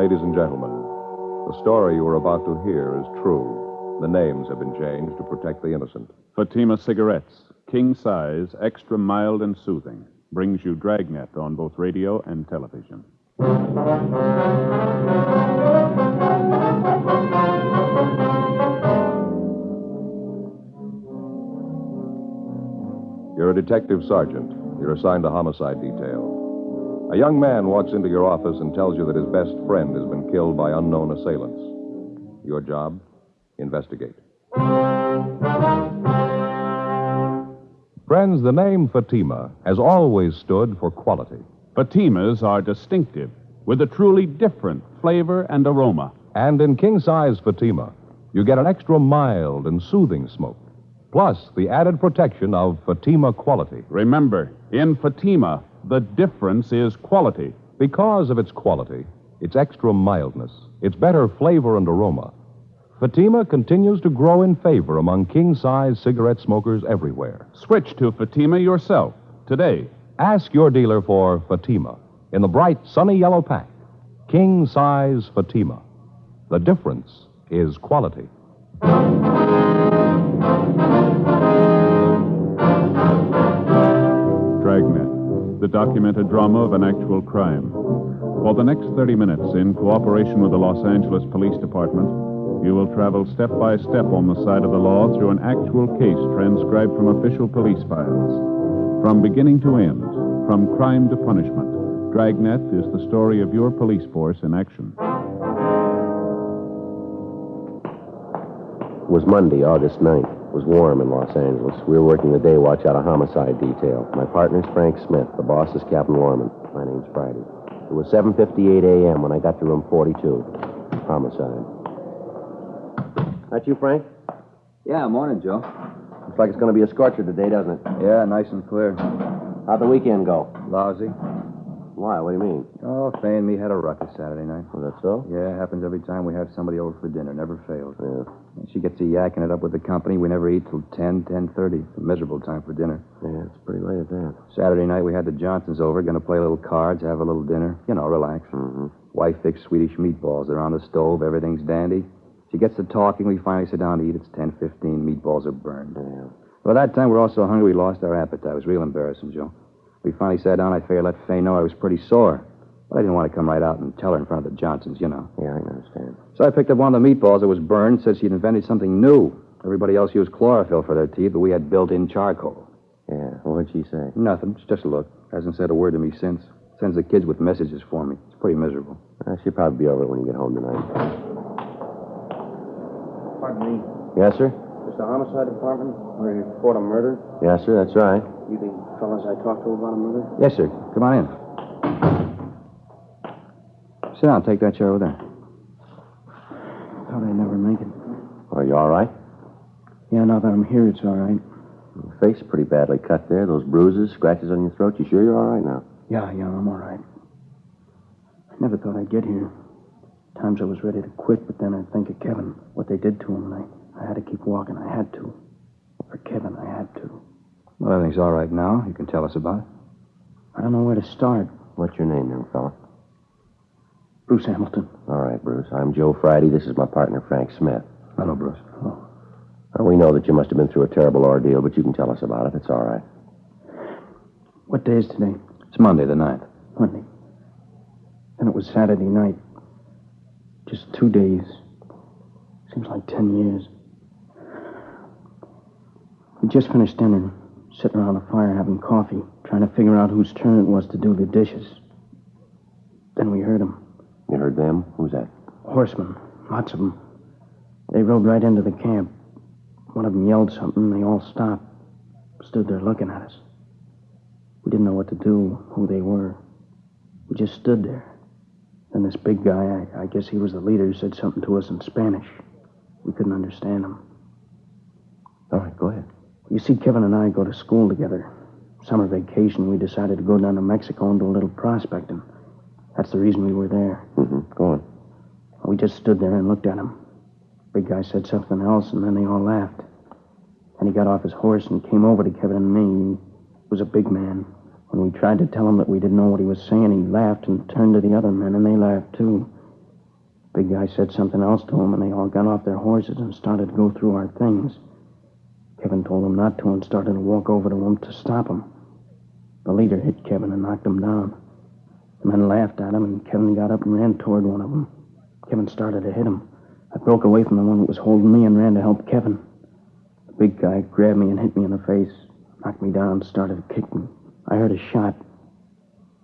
Ladies and gentlemen, the story you are about to hear is true. The names have been changed to protect the innocent. Fatima Cigarettes, king size, extra mild and soothing, brings you Dragnet on both radio and television. You're a detective sergeant. You're assigned to homicide detail. A young man walks into your office and tells you that his best friend has been killed by unknown assailants. Your job? Investigate. Friends, the name Fatima has always stood for quality. Fatimas are distinctive, with a truly different flavor and aroma. And in king-size Fatima, you get an extra mild and soothing smoke, plus the added protection of Fatima quality. Remember, in Fatima, the difference is quality. Because of its quality, its extra mildness, its better flavor and aroma, Fatima continues to grow in favor among king-size cigarette smokers everywhere. Switch to Fatima yourself today. Ask your dealer for Fatima in the bright, sunny yellow pack. King-size Fatima. The difference is quality. Dragnet, the documented drama of an actual crime. For the next 30 minutes, in cooperation with the Los Angeles Police Department, you will travel step by step on the side of the law through an actual case transcribed from official police files. From beginning to end, from crime to punishment, Dragnet is the story of your police force in action. It was Monday, August 9th. It was warm in Los Angeles. We were working the day watch out of homicide detail. My partner's Frank Smith. The boss is Captain Warman. My name's Friday. It was 7:58 a.m. when I got to room 42. Homicide. That you, Frank? Yeah, morning, Joe. Looks like it's going to be a scorcher today, doesn't it? Yeah, nice and clear. How'd the weekend go? Lousy. Why? What do you mean? Oh, Fay and me had a ruckus Saturday night. Oh, that's so? Yeah, happens every time we have somebody over for dinner. Never fails. Yeah. And she gets to yakking it up with the company. We never eat till 10:30. It's a miserable time for dinner. Yeah, it's pretty late at that. Saturday night, we had the Johnsons over, going to play a little cards, have a little dinner. You know, relax. Mm-hmm. Wife fixed Swedish meatballs. They're on the stove. Everything's dandy. She gets to talking. We finally sit down to eat. It's 10:15. Meatballs are burned. Yeah. By that time, we're all so hungry we lost our appetite. It was real embarrassing, Joe. We finally sat down. I figured let Fay know I was pretty sore. But I didn't want to come right out and tell her in front of the Johnsons, you know. Yeah, I understand. So I picked up one of the meatballs that was burned, said she'd invented something new. Everybody else used chlorophyll for their teeth, but we had built-in charcoal. Yeah, what'd she say? Nothing. Just a look. Hasn't said a word to me since. Sends the kids with messages for me. It's pretty miserable. She'll probably be over it when you get home tonight. Pardon me. Yes, sir? Is the homicide department where you report a murder? Yes, sir, that's right. You the fellas I talked to about a murder? Yes, sir. Come on in. Sit down. Take that chair over there. Thought I'd never make it. Are you all right? Yeah, now that I'm here, it's all right. Your face is pretty badly cut there. Those bruises, scratches on your throat. You sure you're all right now? Yeah, I'm all right. I never thought I'd get here. Times I was ready to quit, but then I'd think of Kevin, what they did to him, and I had to keep walking. I had to. For Kevin, I had to. Well, everything's all right now. You can tell us about it. I don't know where to start. What's your name, young fella? Bruce Hamilton. All right, Bruce. I'm Joe Friday. This is my partner, Frank Smith. Hello, Bruce. Oh. We know that you must have been through a terrible ordeal, but you can tell us about it. It's all right. What day is today? It's Monday the 9th. Monday. And it was Saturday night. Just 2 days. Seems like 10 years. We just finished dinner, sitting around a fire having coffee, trying to figure out whose turn it was to do the dishes. Then we heard them. You heard them? Who's that? Horsemen. Lots of them. They rode right into the camp. One of them yelled something, and they all stopped. Stood there looking at us. We didn't know what to do, who they were. We just stood there. Then this big guy, I guess he was the leader, said something to us in Spanish. We couldn't understand him. All right, go ahead. You see, Kevin and I go to school together. Summer vacation, we decided to go down to Mexico and do a little prospecting. That's the reason we were there. Mm-hmm. Go on. We just stood there and looked at him. Big guy said something else, and then they all laughed. Then he got off his horse and came over to Kevin and me. He was a big man. When we tried to tell him that we didn't know what he was saying, he laughed and turned to the other men, and they laughed, too. Big guy said something else to him, and they all got off their horses and started to go through our things. Kevin told them not to and started to walk over to him to stop him. The leader hit Kevin and knocked him down. The men laughed at him, and Kevin got up and ran toward one of them. Kevin started to hit him. I broke away from the one that was holding me and ran to help Kevin. The big guy grabbed me and hit me in the face, knocked me down, started to kick me. I heard a shot.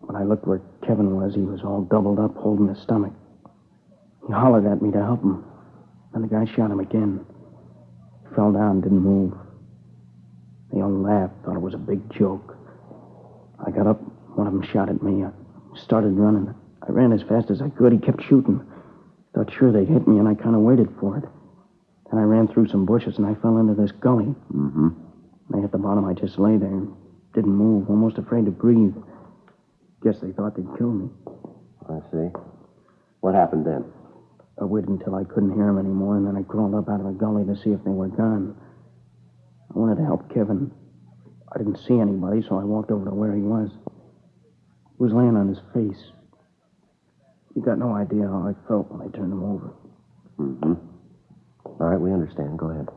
When I looked where Kevin was, he was all doubled up, holding his stomach. He hollered at me to help him. Then the guy shot him again. He fell down, didn't move. They all laughed, thought it was a big joke. I got up, one of them shot at me. I started running. I ran as fast as I could. He kept shooting. Thought sure they'd hit me, and I kind of waited for it. Then I ran through some bushes, and I fell into this gully. Mm-hmm. And at the bottom, I just lay there and didn't move, almost afraid to breathe. Guess they thought they'd kill me. I see. What happened then? I waited until I couldn't hear them anymore, and then I crawled up out of the gully to see if they were gone. I wanted to help Kevin. I didn't see anybody, so I walked over to where he was. He was laying on his face. You got no idea how I felt when I turned him over. Mm-hmm. All right, we understand. Go ahead.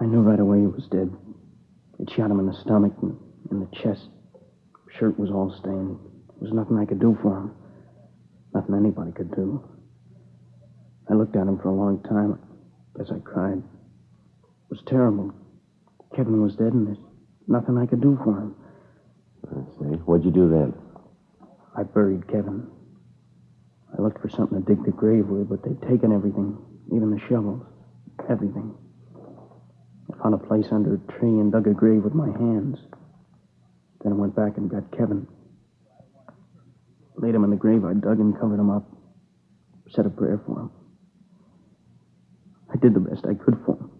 I knew right away he was dead. It shot him in the stomach and in the chest. Shirt was all stained. There was nothing I could do for him. Nothing anybody could do. I looked at him for a long time. I guess I cried. It was terrible. Kevin was dead, and there's nothing I could do for him. I see. What'd you do then? I buried Kevin. I looked for something to dig the grave with, but they'd taken everything, even the shovels. Everything. I found a place under a tree and dug a grave with my hands. Then I went back and got Kevin. Laid him in the grave I dug and covered him up. Said a prayer for him. I did the best I could for him.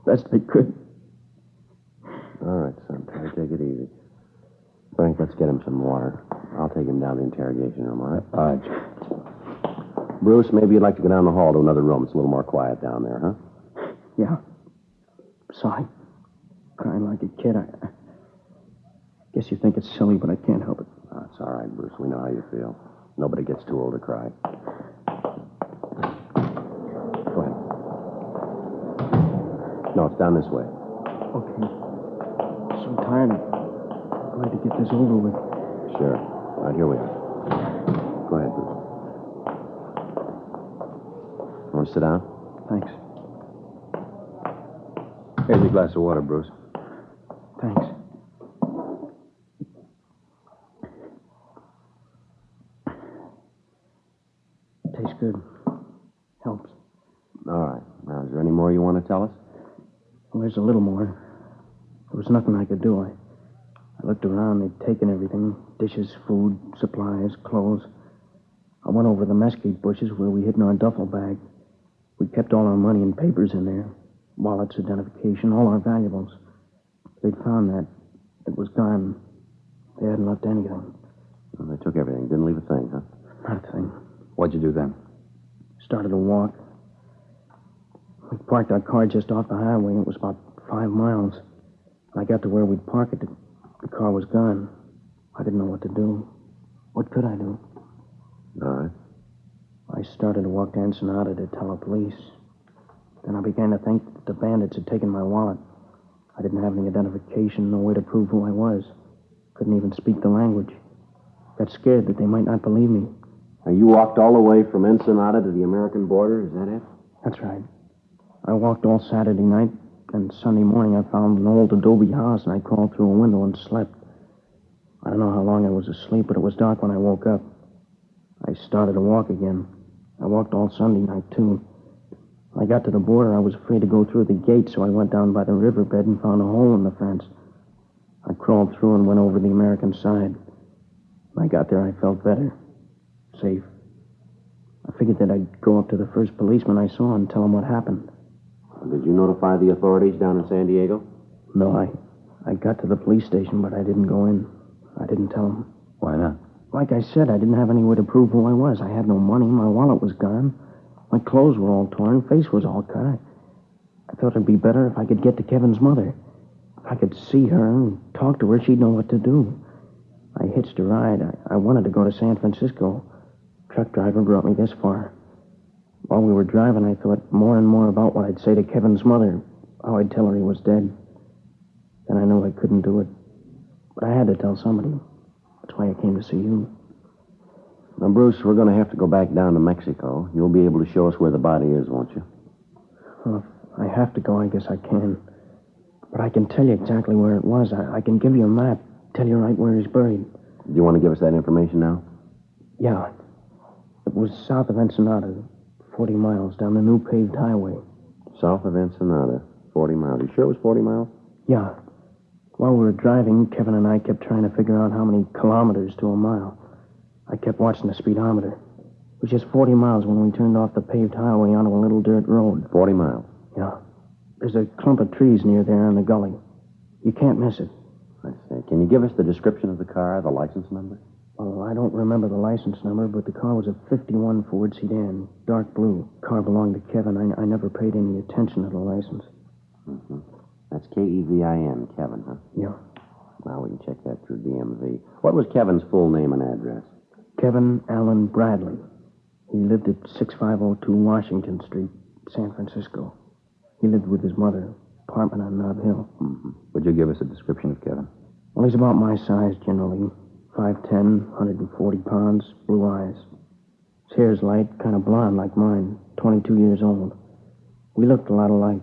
Best I could. All right, son. Try to take it easy. Frank, let's get him some water. I'll take him down to the interrogation room, all right? All right. Bruce, maybe you'd like to go down the hall to another room. It's a little more quiet down there, huh? Yeah. Sorry. Crying like a kid. I guess you think it's silly, but I can't help it. Oh, it's all right, Bruce. We know how you feel. Nobody gets too old to cry. Go ahead. No, it's down this way. Okay. I'm so tired. I'm glad to get this over with. Sure. All right, here we are. Go ahead, Bruce. Want to sit down? Thanks. Here's your glass of water, Bruce. Thanks. Tastes good. Helps. All right. Now, is there any more you want to tell us? Well, there's a little more. There was nothing I could do. I looked around. They'd taken everything. Dishes, food, supplies, clothes. I went over the mesquite bushes where we hid in our duffel bag. We kept all our money and papers in there. Wallets, identification, all our valuables. They'd found that. It was gone. They hadn't left anything. Well, they took everything. Didn't leave a thing, huh? Not a thing. What'd you do then? Started to walk. We parked our car just off the highway. It was about 5 miles. When I got to where we'd park it, the car was gone. I didn't know what to do. What could I do? All right. I started to walk to Ensenada to tell the police. Then I began to think that the bandits had taken my wallet. I didn't have any identification, no way to prove who I was. Couldn't even speak the language. Got scared that they might not believe me. Now, you walked all the way from Ensenada to the American border, is that it? That's right. I walked all Saturday night, and Sunday morning I found an old adobe house, and I crawled through a window and slept. I don't know how long I was asleep, but it was dark when I woke up. I started to walk again. I walked all Sunday night, too. When I got to the border, I was afraid to go through the gate, so I went down by the riverbed and found a hole in the fence. I crawled through and went over the American side. When I got there, I felt better. Safe. I figured that I'd go up to the first policeman I saw and tell him what happened. Did you notify the authorities down in San Diego? No, I got to the police station, but I didn't go in. I didn't tell them. Why not? Like I said, I didn't have any way to prove who I was. I had no money. My wallet was gone. My clothes were all torn. Face was all cut. I thought it'd be better if I could get to Kevin's mother. If I could see her and talk to her, she'd know what to do. I hitched a ride. I wanted to go to San Francisco. Truck driver brought me this far. While we were driving, I thought more and more about what I'd say to Kevin's mother, how I'd tell her he was dead. Then I knew I couldn't do it. But I had to tell somebody. That's why I came to see you. Now, Bruce, we're going to have to go back down to Mexico. You'll be able to show us where the body is, won't you? Well, if I have to go, I guess I can. But I can tell you exactly where it was. I can give you a map, tell you right where he's buried. Do you want to give us that information now? Yeah. It was south of Ensenada, 40 miles down the new paved highway. South of Ensenada, 40 miles. You sure it was 40 miles? Yeah. While we were driving, Kevin and I kept trying to figure out how many kilometers to a mile. I kept watching the speedometer. It was just 40 miles when we turned off the paved highway onto a little dirt road. 40 miles. Yeah. There's a clump of trees near there in the gully. You can't miss it. I see. Can you give us the description of the car, the license number? Well, I don't remember the license number, but the car was a 51 Ford sedan, dark blue. Car belonged to Kevin. I never paid any attention to the license. Mm-hmm. That's Kevin, Kevin, huh? Yeah. Now we can check that through DMV. What was Kevin's full name and address? Kevin Allen Bradley. He lived at 6502 Washington Street, San Francisco. He lived with his mother, apartment on Nob Hill. Mm-hmm. Would you give us a description of Kevin? Well, he's about my size, generally. 5'10", 140 pounds, blue eyes. His hair's light, kind of blonde like mine, 22 years old. We looked a lot alike.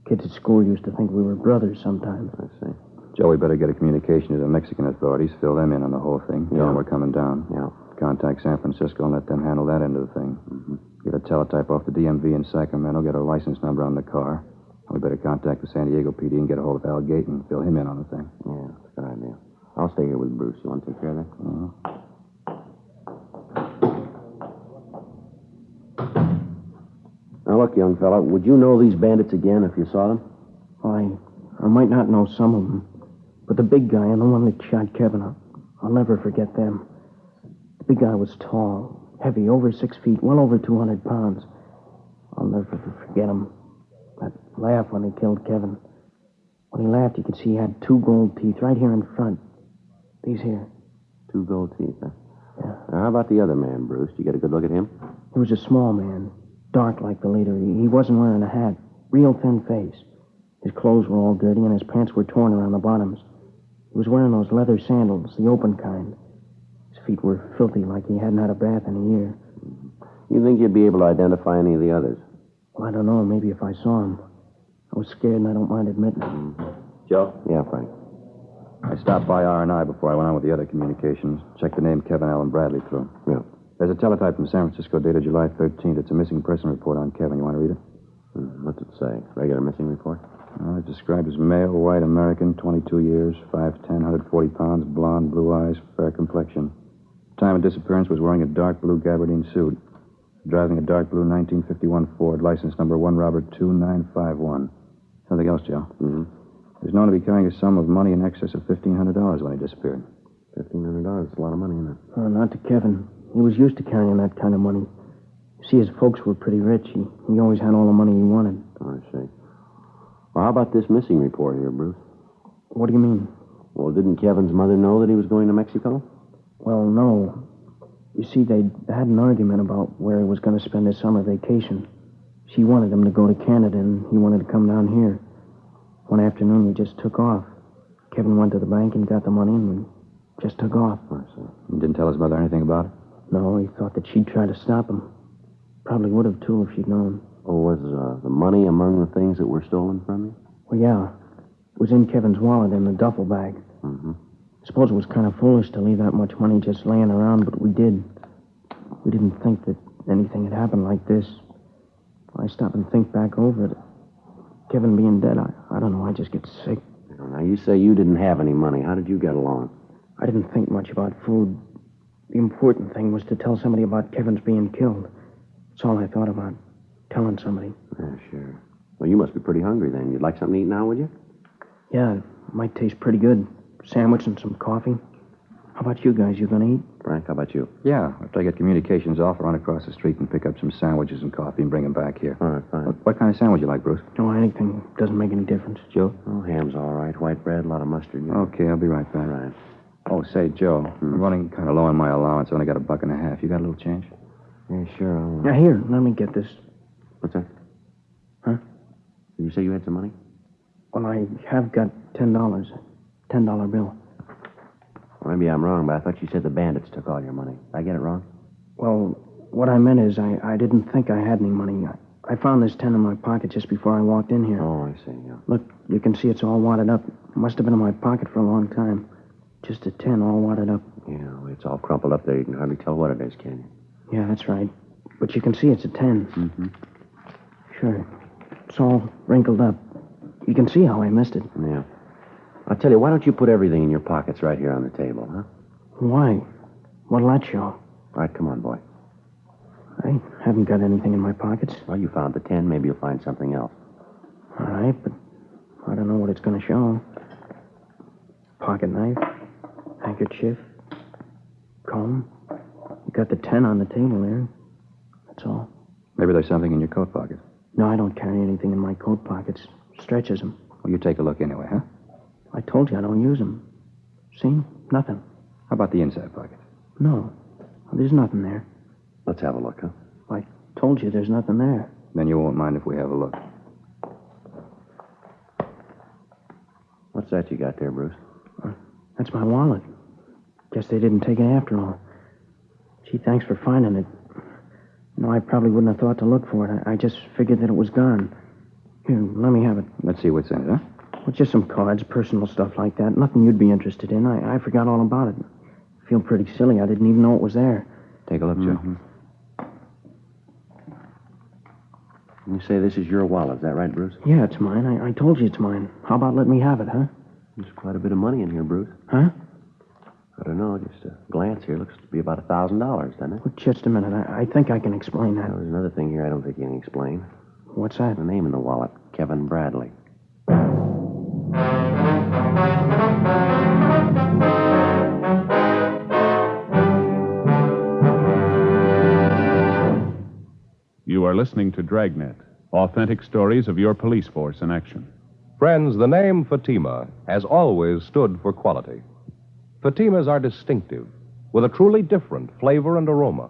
Kids at school used to think we were brothers sometimes. I see. Joe, we better get a communication to the Mexican authorities, fill them in on the whole thing. Tell them we're coming down. Yeah. Contact San Francisco and let them handle that end of the thing. Mm-hmm. Get a teletype off the DMV in Sacramento, get a license number on the car. We better contact the San Diego PD and get a hold of Al Gate and fill him in on the thing. Yeah, that's a good idea. I'll stay here with Bruce. You want to take care of that? Now, look, young fella, would you know these bandits again if you saw them? Well, I might not know some of them, but the big guy and the one that shot Kevin, I'll never forget them. The big guy was tall, heavy, over 6 feet, well over 200 pounds. I'll never forget him. That laugh when he killed Kevin. When he laughed, you could see he had 2 gold teeth right here in front. These here. 2 gold teeth, huh? Yeah. Now, how about the other man, Bruce? Did you get a good look at him? He was a small man, dark like the leader. He wasn't wearing a hat, real thin face. His clothes were all dirty, and his pants were torn around the bottoms. He was wearing those leather sandals, the open kind. His feet were filthy, like he hadn't had a bath in a year. You think you'd be able to identify any of the others? Well, I don't know. Maybe if I saw him. I was scared, and I don't mind admitting it. Joe? Yeah, Frank. I stopped by R&I before I went on with the other communications. Checked the name Kevin Allen Bradley through. Yeah. There's a teletype from San Francisco dated July 13th. It's a missing person report on Kevin. You want to read it? What's it say? Regular missing report? It's described as male, white American, 22 years, 5'10", 140 pounds, blonde, blue eyes, fair complexion. Time of disappearance was wearing a dark blue gabardine suit. Driving a dark blue 1951 Ford, license number 1 Robert 2951. Something else, Joe. Mm-hmm. He was known to be carrying a sum of money in excess of $1,500 when he disappeared. $1,500. It's a lot of money, isn't it? Not to Kevin. He was used to carrying that kind of money. See, his folks were pretty rich. He always had all the money he wanted. Oh, I see. Well, how about this missing report here, Bruce? What do you mean? Well, didn't Kevin's mother know that he was going to Mexico? Well, no. You see, they had an argument about where he was going to spend his summer vacation. She wanted him to go to Canada, and he wanted to come down here. One afternoon, we just took off. Kevin went to the bank and got the money, and we just took off. I see. You didn't tell his mother anything about it? No, he thought that she'd try to stop him. Probably would have, too, if she'd known. Oh, was the money among the things that were stolen from you? Well, yeah. It was in Kevin's wallet in the duffel bag. Mm-hmm. I suppose it was kind of foolish to leave that much money just laying around, but we did. We didn't think that anything had happened like this. I stop and think back over it. Kevin being dead, I don't know, I just get sick. Now, you say you didn't have any money. How did you get along? I didn't think much about food. The important thing was to tell somebody about Kevin's being killed. That's all I thought about, telling somebody. Yeah, sure. Well, you must be pretty hungry then. You'd like something to eat now, would you? Yeah, it might taste pretty good. Sandwich and some coffee. How about you guys? You gonna eat? Frank, how about you? Yeah, after I get communications off, I'll run across the street and pick up some sandwiches and coffee and bring them back here. All right, fine. What kind of sandwich you like, Bruce? No, anything doesn't make any difference. Joe? Oh, ham's all right. White bread, a lot of mustard. You know. Okay, I'll be right back. All right. Oh, say, Joe, I'm running kind of low on my allowance. I only got $1.50. You got a little change? Yeah, sure. Now, here, let me get this. What's that? Huh? Did you say you had some money? Well, I have got $10. $10 bill. Well, maybe I'm wrong, but I thought you said the bandits took all your money. Did I get it wrong? Well, what I meant is I didn't think I had any money. I found this 10 in my pocket just before I walked in here. Oh, I see, yeah. Look, you can see it's all wadded up. Must have been in my pocket for a long time. Just a 10 all wadded up. Yeah, well, it's all crumpled up there. You can hardly tell what it is, can you? Yeah, that's right. But you can see it's a 10. Mm-hmm. Sure. It's all wrinkled up. You can see how I missed it. Yeah. I'll tell you, why don't you put everything in your pockets right here on the table, huh? Why? What'll that show? All right, come on, boy. I haven't got anything in my pockets. Well, you found the 10. Maybe you'll find something else. All right, but I don't know what it's going to show. Pocket knife, handkerchief, comb. You got the 10 on the table there. That's all. Maybe there's something in your coat pocket. No, I don't carry anything in my coat pockets. Stretches them. Well, you take a look anyway, huh? I told you I don't use them. See? Nothing. How about the inside pocket? No. There's nothing there. Let's have a look, huh? I told you there's nothing there. Then you won't mind if we have a look. What's that you got there, Bruce? That's my wallet. Guess they didn't take it after all. Gee, thanks for finding it. No, I probably wouldn't have thought to look for it. I just figured that it was gone. Here, let me have it. Let's see what's in it, huh? Well, just some cards, personal stuff like that. Nothing you'd be interested in. I forgot all about it. I feel pretty silly. I didn't even know it was there. Take a look, Joe. You say this is your wallet. Is that right, Bruce? Yeah, it's mine. I told you it's mine. How about letting me have it, huh? There's quite a bit of money in here, Bruce. Huh? I don't know. Just a glance here. Looks to be about $1,000, doesn't it? Well, just a minute. I think I can explain that. Well, there's another thing here I don't think you can explain. What's that? The name in the wallet, Kevin Bradley. You are listening to Dragnet, authentic stories of your police force in action. Friends, the name Fatima has always stood for quality. Fatimas are distinctive, with a truly different flavor and aroma.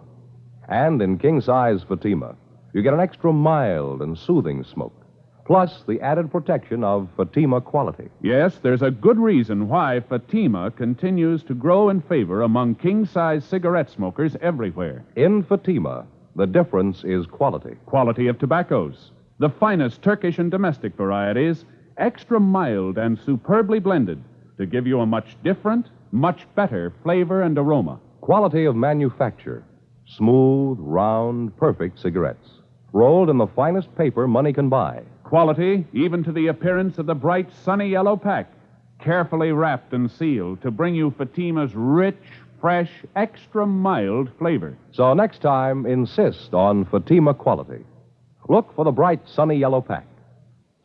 And in king-size Fatima, you get an extra mild and soothing smoke, plus the added protection of Fatima quality. Yes, there's a good reason why Fatima continues to grow in favor among king-size cigarette smokers everywhere. In Fatima, the difference is quality. Quality of tobaccos, the finest Turkish and domestic varieties, extra mild and superbly blended to give you a much different, much better flavor and aroma. Quality of manufacture. Smooth, round, perfect cigarettes. Rolled in the finest paper money can buy. Quality, even to the appearance of the bright, sunny yellow pack, carefully wrapped and sealed to bring you Fatima's rich, fresh, extra mild flavor. So next time, insist on Fatima quality. Look for the bright, sunny yellow pack.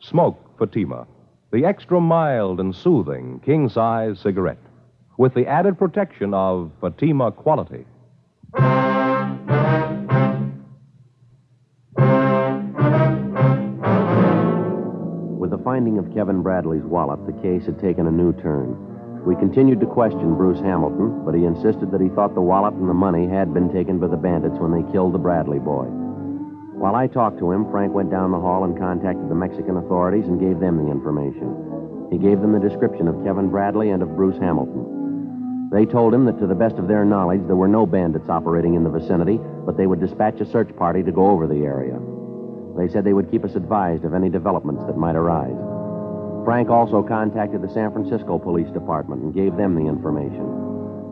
Smoke Fatima, the extra mild and soothing king-size cigarette, with the added protection of Fatima quality. With the finding of Kevin Bradley's wallet, the case had taken a new turn. We continued to question Bruce Hamilton, but he insisted that he thought the wallet and the money had been taken by the bandits when they killed the Bradley boy. While I talked to him, Frank went down the hall and contacted the Mexican authorities and gave them the information. He gave them the description of Kevin Bradley and of Bruce Hamilton. They told him that to the best of their knowledge, there were no bandits operating in the vicinity, but they would dispatch a search party to go over the area. They said they would keep us advised of any developments that might arise. Frank also contacted the San Francisco Police Department and gave them the information.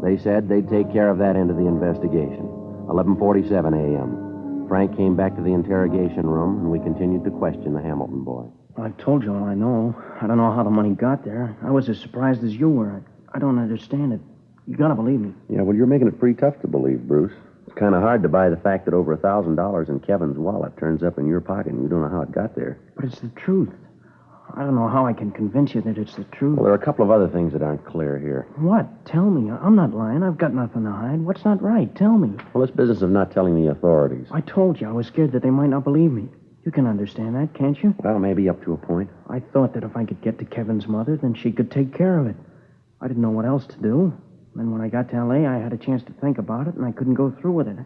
They said they'd take care of that end of the investigation. 11:47 a.m. Frank came back to the interrogation room, and we continued to question the Hamilton boy. I told you all I know. I don't know how the money got there. I was as surprised as you were. I don't understand it. You gotta believe me. Yeah, well, you're making it pretty tough to believe, Bruce. It's kind of hard to buy the fact that over $1,000 in Kevin's wallet turns up in your pocket and you don't know how it got there. But it's the truth. I don't know how I can convince you that it's the truth. Well, there are a couple of other things that aren't clear here. What? Tell me. I'm not lying. I've got nothing to hide. What's not right? Tell me. Well, this business of not telling the authorities. I told you I was scared that they might not believe me. You can understand that, can't you? Well, maybe up to a point. I thought that if I could get to Kevin's mother, then she could take care of it. I didn't know what else to do. Then when I got to L.A., I had a chance to think about it, and I couldn't go through with it.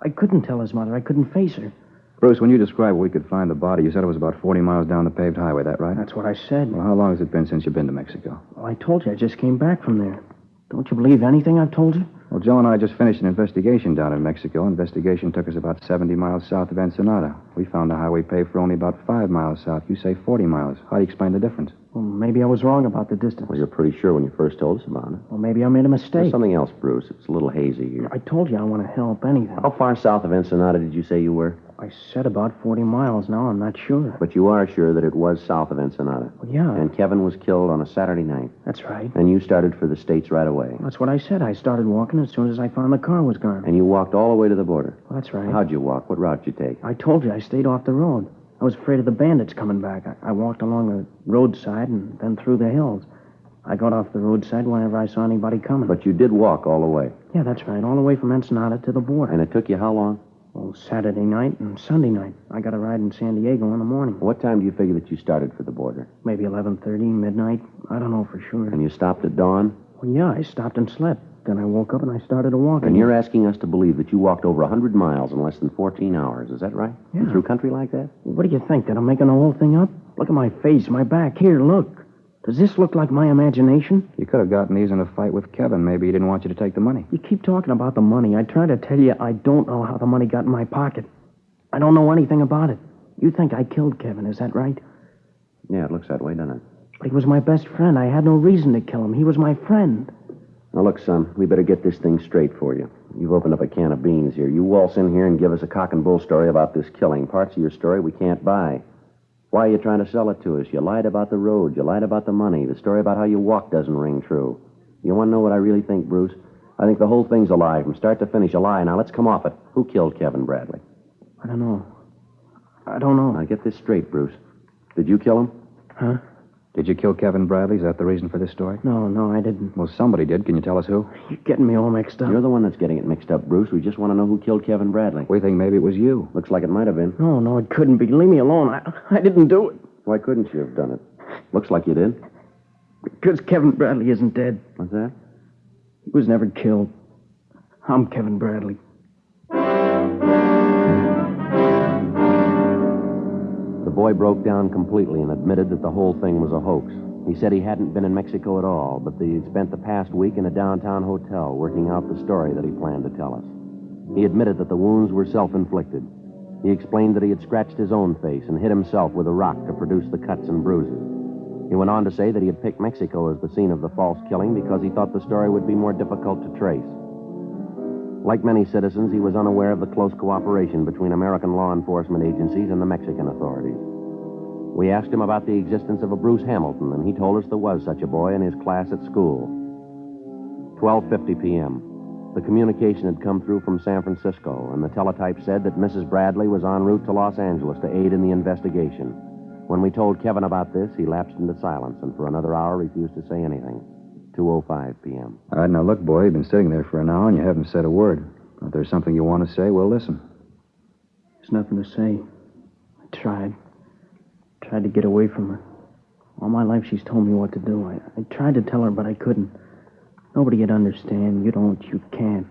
I couldn't tell his mother. I couldn't face her. Bruce, when you described where we could find the body, you said it was about 40 miles down the paved highway, that right? That's what I said. Well, how long has it been since you've been to Mexico? Well, I told you I just came back from there. Don't you believe anything I've told you? Well, Joe and I just finished an investigation down in Mexico. Investigation took us about 70 miles south of Ensenada. We found a highway paved for only about 5 miles south. You say 40 miles. How do you explain the difference? Well, maybe I was wrong about the distance. Well, you're pretty sure when you first told us about it. Well, maybe I made a mistake. There's something else, Bruce. It's a little hazy here. I told you I want to help anything. How far south of Ensenada did you say you were? I said about 40 miles. Now I'm not sure. But you are sure that it was south of Ensenada. Well, yeah. And Kevin was killed on a Saturday night. That's right. And you started for the States right away. That's what I said. I started walking as soon as I found the car was gone. And you walked all the way to the border. Well, that's right. How'd you walk? What route did you take? I told you I stayed off the road. I was afraid of the bandits coming back. I walked along the roadside and then through the hills. I got off the roadside whenever I saw anybody coming. But you did walk all the way. Yeah, that's right. All the way from Ensenada to the border. And it took you how long? Well, Saturday night and Sunday night. I got a ride in San Diego in the morning. What time do you figure that you started for the border? Maybe 11:30, midnight. I don't know for sure. And you stopped at dawn? Well, yeah, I stopped and slept. Then I woke up and I started to walk. And you're asking us to believe that you walked over 100 miles in less than 14 hours. Is that right? Yeah. And through country like that? What do you think? That I'm making the whole thing up? Look at my face, my back. Here, look. Does this look like my imagination? You could have gotten these in a fight with Kevin. Maybe he didn't want you to take the money. You keep talking about the money. I try to tell you I don't know how the money got in my pocket. I don't know anything about it. You think I killed Kevin, is that right? Yeah, it looks that way, doesn't it? But he was my best friend. I had no reason to kill him. He was my friend. Now, look, son, we better get this thing straight for you. You've opened up a can of beans here. You waltz in here and give us a cock and bull story about this killing. Parts of your story we can't buy. Why are you trying to sell it to us? You lied about the road. You lied about the money. The story about how you walked doesn't ring true. You want to know what I really think, Bruce? I think the whole thing's a lie, from start to finish, a lie. Now, let's come off it. Who killed Kevin Bradley? I don't know. I don't know. Now, get this straight, Bruce. Did you kill him? Huh? Did you kill Kevin Bradley? Is that the reason for this story? No, I didn't. Well, somebody did. Can you tell us who? You're getting me all mixed up. You're the one that's getting it mixed up, Bruce. We just want to know who killed Kevin Bradley. We think maybe it was you. Looks like it might have been. No, it couldn't be. Leave me alone. I didn't do it. Why couldn't you have done it? Looks like you did. Because Kevin Bradley isn't dead. What's that? He was never killed. I'm Kevin Bradley. The boy broke down completely and admitted that the whole thing was a hoax. He said he hadn't been in Mexico at all, but that he'd spent the past week in a downtown hotel working out the story that he planned to tell us. He admitted that the wounds were self-inflicted. He explained that he had scratched his own face and hit himself with a rock to produce the cuts and bruises. He went on to say that he had picked Mexico as the scene of the false killing because he thought the story would be more difficult to trace. Like many citizens, he was unaware of the close cooperation between American law enforcement agencies and the Mexican authorities. We asked him about the existence of a Bruce Hamilton, and he told us there was such a boy in his class at school. 12:50 p.m. The communication had come through from San Francisco, and the teletype said that Mrs. Bradley was en route to Los Angeles to aid in the investigation. When we told Kevin about this, he lapsed into silence and for another hour refused to say anything. 2:05 p.m. All right, now look, boy, you've been sitting there for an hour and you haven't said a word. If there's something you want to say, we'll listen. There's nothing to say. I tried to get away from her. All my life she's told me what to do. I tried to tell her, but I couldn't. Nobody would understand. You don't, you can't.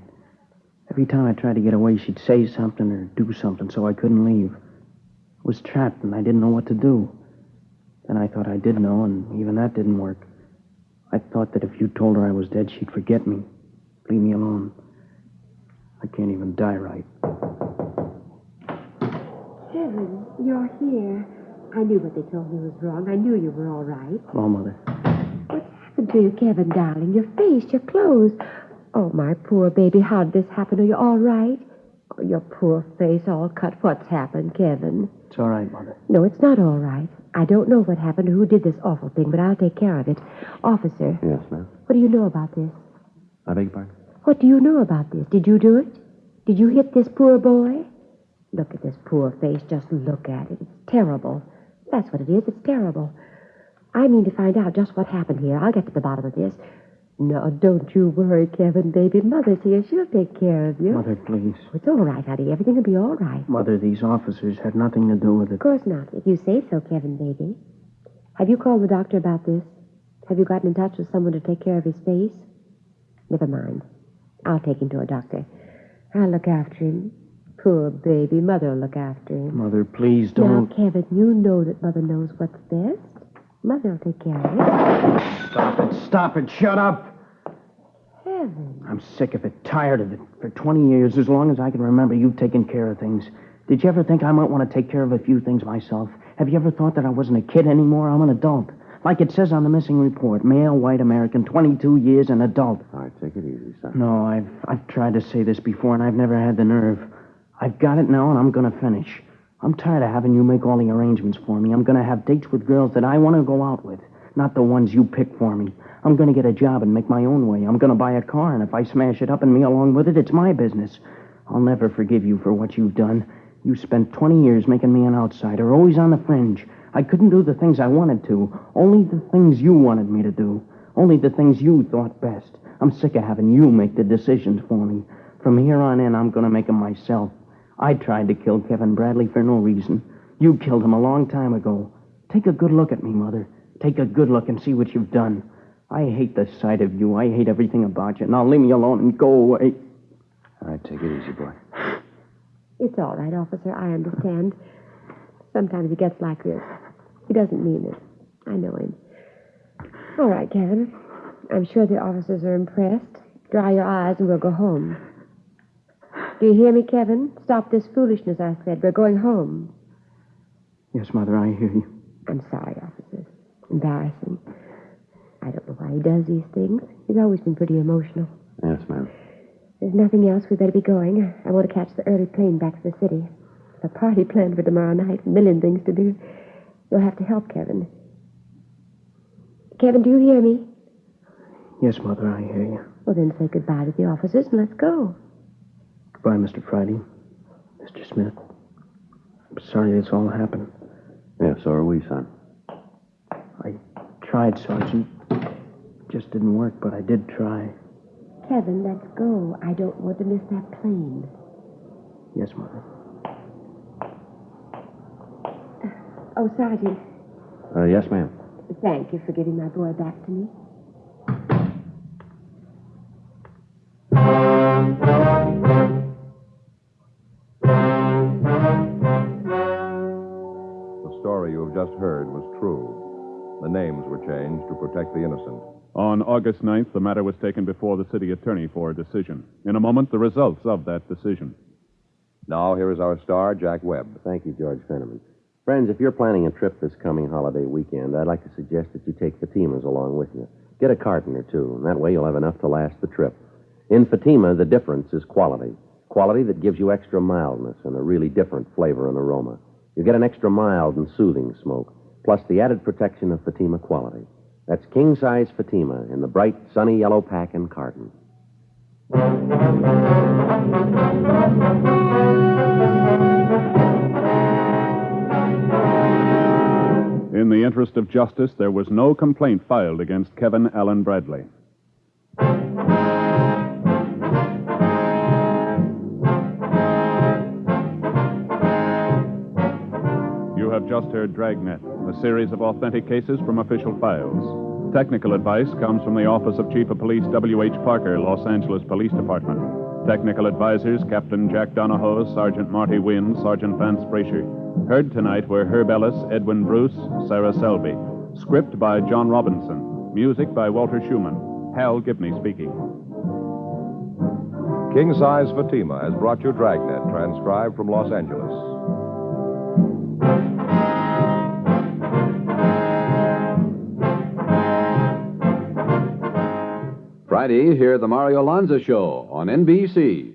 Every time I tried to get away, she'd say something or do something, so I couldn't leave. I was trapped, and I didn't know what to do. Then I thought I did know, and even that didn't work. I thought that if you told her I was dead, she'd forget me. Leave me alone. I can't even die right. Kevin, you're here. I knew what they told me was wrong. I knew you were all right. Hello, Mother. What's happened to you, Kevin, darling? Your face, your clothes. Oh, my poor baby, how did this happen? Are you all right? Oh, your poor face all cut. What's happened, Kevin? It's all right, Mother. No, it's not all right. I don't know what happened or who did this awful thing, but I'll take care of it. Officer. Yes, ma'am. What do you know about this? I beg your pardon? What do you know about this? Did you do it? Did you hit this poor boy? Look at this poor face. Just look at it. It's terrible. That's what it is. It's terrible. I mean to find out just what happened here. I'll get to the bottom of this. No, don't you worry, Kevin, baby. Mother's here. She'll take care of you. Mother, please. It's all right, honey. Everything will be all right. Mother, these officers had nothing to do with it. Of course not. If you say so, Kevin, baby. Have you called the doctor about this? Have you gotten in touch with someone to take care of his face? Never mind. I'll take him to a doctor. I'll look after him. Poor baby. Mother'll look after him. Mother, please don't. Now, Kevin, you know that Mother knows what's best. Mother'll take care of it. Stop it. Stop it. Shut up. Heaven. I'm sick of it, tired of it. For 20 years, as long as I can remember, you've taken care of things. Did you ever think I might want to take care of a few things myself? Have you ever thought that I wasn't a kid anymore? I'm an adult. Like it says on the missing report, male, white American, 22 years, an adult. All right, take it easy, son. No, I've tried to say this before, and I've never had the nerve. I've got it now, and I'm going to finish. I'm tired of having you make all the arrangements for me. I'm going to have dates with girls that I want to go out with, not the ones you pick for me. I'm going to get a job and make my own way. I'm going to buy a car, and if I smash it up and me along with it, it's my business. I'll never forgive you for what you've done. You spent 20 years making me an outsider, always on the fringe. I couldn't do the things I wanted to, only the things you wanted me to do, only the things you thought best. I'm sick of having you make the decisions for me. From here on in, I'm going to make them myself. I tried to kill Kevin Bradley for no reason. You killed him a long time ago. Take a good look at me, Mother. Take a good look and see what you've done. I hate the sight of you. I hate everything about you. Now leave me alone and go away. All right, take it easy, boy. It's all right, officer. I understand. Sometimes he gets like this. He doesn't mean it. I know him. All right, Kevin. I'm sure the officers are impressed. Dry your eyes and we'll go home. Do you hear me, Kevin? Stop this foolishness, I said. We're going home. Yes, Mother, I hear you. I'm sorry, officers. Embarrassing. I don't know why he does these things. He's always been pretty emotional. Yes, ma'am. There's nothing else. We better be going. I want to catch the early plane back to the city. A party planned for tomorrow night. A million things to do. You'll have to help Kevin. Kevin, do you hear me? Yes, Mother, I hear you. Well, then say goodbye to the officers and let's go. Goodbye, Mr. Friday. Mr. Smith. I'm sorry this all happened. Yeah, so are we, son. I tried, Sergeant. Just didn't work, but I did try. Kevin, let's go. I don't want to miss that plane. Yes, Mother. Oh, Sergeant, Yes, ma'am. thank you for giving my boy back to me. The story you have just heard was true. The names were changed to protect the innocent. On August 9th, the matter was taken before the city attorney for a decision. In a moment, the results of that decision. Now, here is our star, Jack Webb. Thank you, George Fenneman. Friends, if you're planning a trip this coming holiday weekend, I'd like to suggest that you take Fatima's along with you. Get a carton or two, and that way you'll have enough to last the trip. In Fatima, the difference is quality. Quality that gives you extra mildness and a really different flavor and aroma. You get an extra mild and soothing smoke, plus the added protection of Fatima quality. That's king-size Fatima in the bright, sunny yellow pack and carton. In the interest of justice, there was no complaint filed against Kevin Allen Bradley. You have just heard Dragnet, a series of authentic cases from official files. Technical advice comes from the Office of Chief of Police W.H. Parker, Los Angeles Police Department. Technical advisors, Captain Jack Donahoe, Sergeant Marty Wynn, Sergeant Vance Brasher. Heard tonight were Herb Ellis, Edwin Bruce, Sarah Selby. Script by John Robinson. Music by Walter Schumann. Hal Gibney speaking. King Size Fatima has brought you Dragnet, transcribed from Los Angeles. Friday, hear The Mario Lanza Show on NBC.